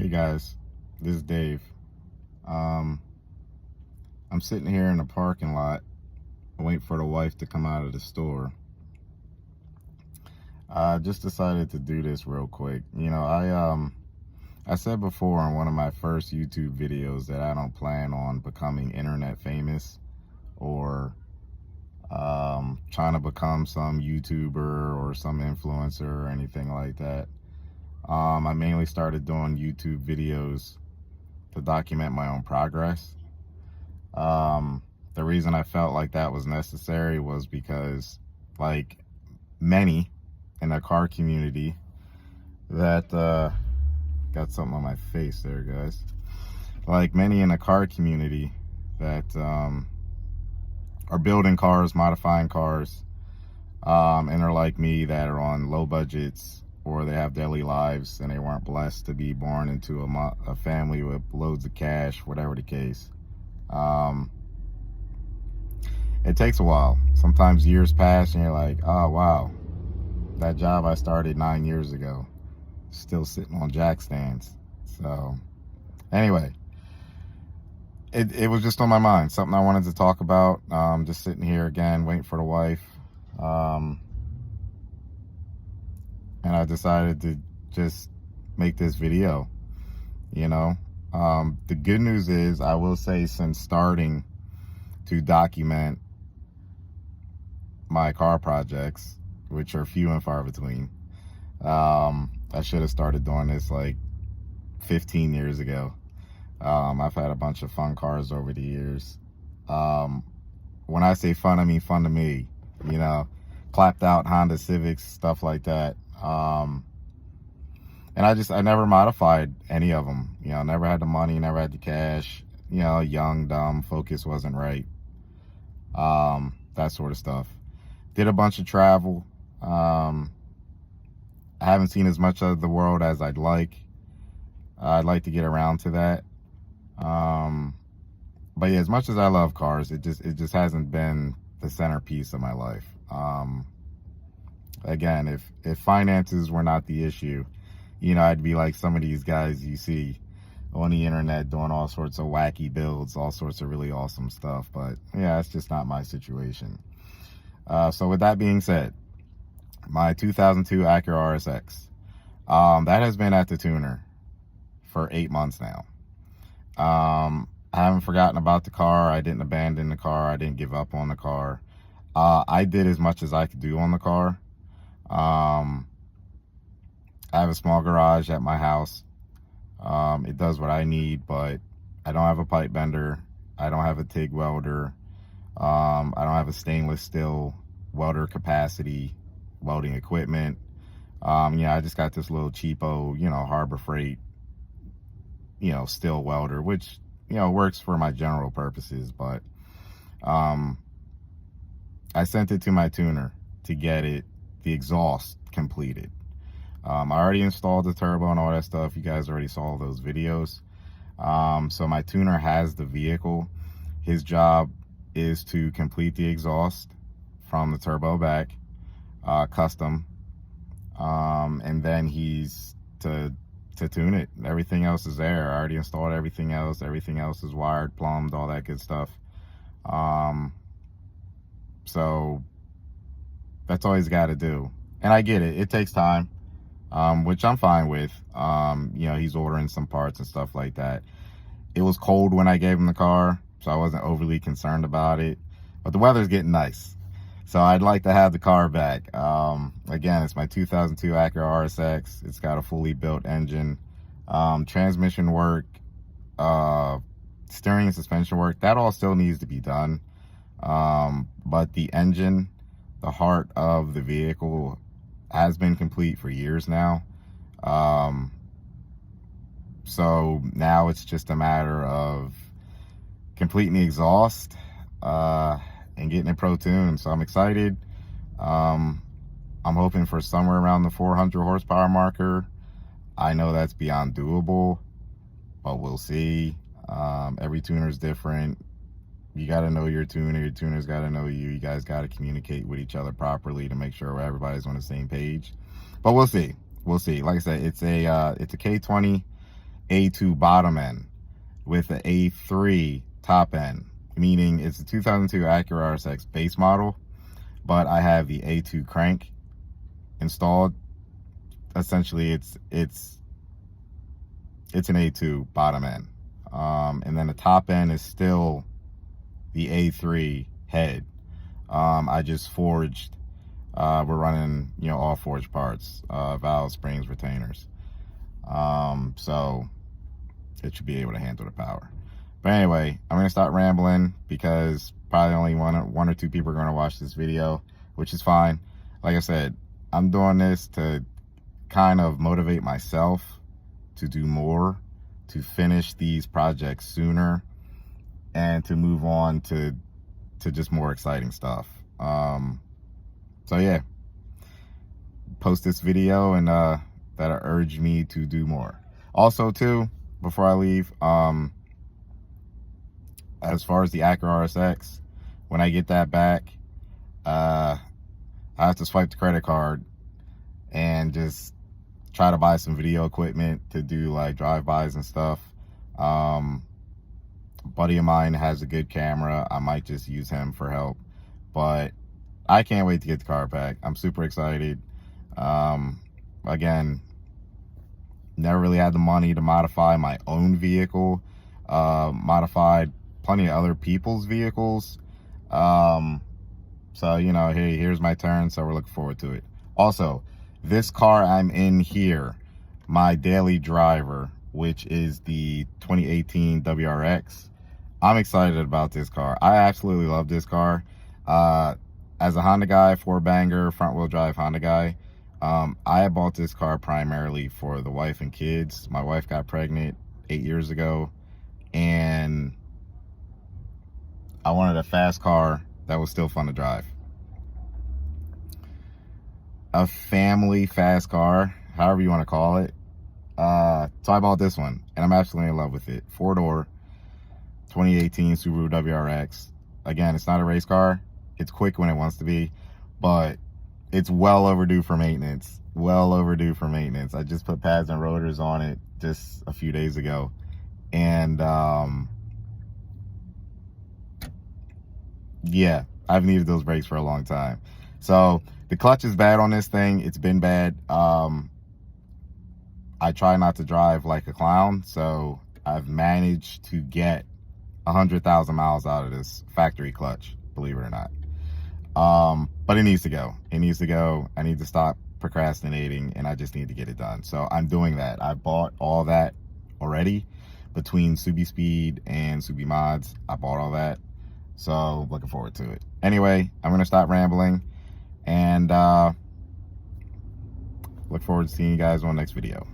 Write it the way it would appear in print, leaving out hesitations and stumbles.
Hey guys, this is Dave. Um, I'm sitting here in the parking lot waiting for the wife to come out of the store. I just decided to do this real quick. I said before in one of my first YouTube videos that I don't plan on becoming internet famous or trying to become some YouTuber or some influencer or anything like that. I mainly started doing YouTube videos to document my own progress. The reason I felt like that was necessary was because, like many in the car community, that got something on my face there, guys. Like many in the car community that are building cars, modifying cars, and are like me that are on low budgets or they have daily lives and they weren't blessed to be born into a family with loads of cash, whatever the case. It takes a while. Sometimes years pass and you're like, oh wow, that job I started 9 years ago, still sitting on jack stands. So anyway, it was just on my mind, something I wanted to talk about. Just sitting here again, waiting for the wife. And I decided to just make this video, The good news is, I will say, since starting to document my car projects, which are few and far between, I should have started doing this like 15 years ago. I've had a bunch of fun cars over the years. When I say fun, I mean fun to me, clapped out Honda Civics, stuff like that. And I never modified any of them, never had the money, never had the cash, young, dumb, focus wasn't right. That sort of stuff. Did a bunch of travel. I haven't seen as much of the world as I'd like. I'd like to get around to that. But yeah, as much as I love cars, it just hasn't been the centerpiece of my life. Again, if finances were not the issue, I'd be like some of these guys you see on the internet doing all sorts of wacky builds, all sorts of really awesome stuff. But yeah, it's just not my situation. So with that being said, my 2002 Acura RSX, that has been at the tuner for 8 months now. I haven't forgotten about the car. I didn't abandon the car. I didn't give up on the car. I did as much as I could do on the car. I have a small garage at my house. It does what I need, but I don't have a pipe bender. I don't have a TIG welder. I don't have a stainless steel welder capacity welding equipment. I just got this little cheapo, Harbor Freight, steel welder, which, works for my general purposes. But I sent it to my tuner to get the exhaust completed. I already installed the turbo and all that stuff. You guys already saw those videos. So my tuner has the vehicle. His job is to complete the exhaust from the turbo back, custom, and then he's to tune it. Everything else is there. I already installed everything else. Everything else is wired, plumbed, all that good stuff. So that's all he's got to do. And I get it. It takes time, which I'm fine with. He's ordering some parts and stuff like that. It was cold when I gave him the car, so I wasn't overly concerned about it. But the weather's getting nice, so I'd like to have the car back. Again, it's my 2002 Acura RSX. It's got a fully built engine. Transmission work, steering and suspension work, that all still needs to be done. But the engine, the heart of the vehicle, has been complete for years now. So now it's just a matter of completing the exhaust and getting it pro-tuned. So I'm excited. I'm hoping for somewhere around the 400 horsepower marker. I know that's beyond doable, but we'll see. Every tuner is different. You got to know your tuner. Your tuner's got to know you. You guys got to communicate with each other properly to make sure everybody's on the same page. But we'll see. We'll see. Like I said, it's a K20. A2 bottom end with the A3 top end, meaning it's a 2002 Acura RSX base model, but I have the A2 crank installed. Essentially, it's an A2 bottom end, and then the top end is still the A3 head. I just forged. We're running, all forged parts, valves, springs, retainers. So it should be able to handle the power. But anyway, I'm gonna start rambling because probably only one or two people are gonna watch this video, which is fine. Like I said, I'm doing this to kind of motivate myself to do more, to finish these projects sooner, and to move on to just more exciting stuff. So yeah, post this video and that'll urge me to do more. Also too, before I leave, as far as the Acura RSX, when I get that back, I have to swipe the credit card and just try to buy some video equipment to do like drive-bys and stuff. A buddy of mine has a good camera. I might just use him for help, but I can't wait to get the car back. I'm super excited. Again, never really had the money to modify my own vehicle. Modified plenty of other people's vehicles. So, here's my turn. So we're looking forward to it. Also, this car I'm in here, my daily driver, which is the 2018 WRX. I'm excited about this car. I absolutely love this car. As a Honda guy, 4-banger, front-wheel drive Honda guy, I bought this car primarily for the wife and kids. My wife got pregnant 8 years ago, and I wanted a fast car that was still fun to drive. A family fast car, however you want to call it. So I bought this one, and I'm absolutely in love with it. 4-door, 2018 Subaru WRX. Again, it's not a race car. It's quick when it wants to be, but it's well overdue for maintenance. Well overdue for maintenance. I just put pads and rotors on it just a few days ago, and yeah, I've needed those brakes for a long time. So the clutch is bad on this thing. It's been bad. I try not to drive like a clown, so I've managed to get 100,000 miles out of this factory clutch, believe it or not. But it needs to go. It needs to go. I need to stop procrastinating, and I just need to get it done. So I'm doing that. I bought all that already between Subi Speed and Subi Mods. I bought all that. So looking forward to it. Anyway, I'm going to stop rambling, and look forward to seeing you guys on the next video.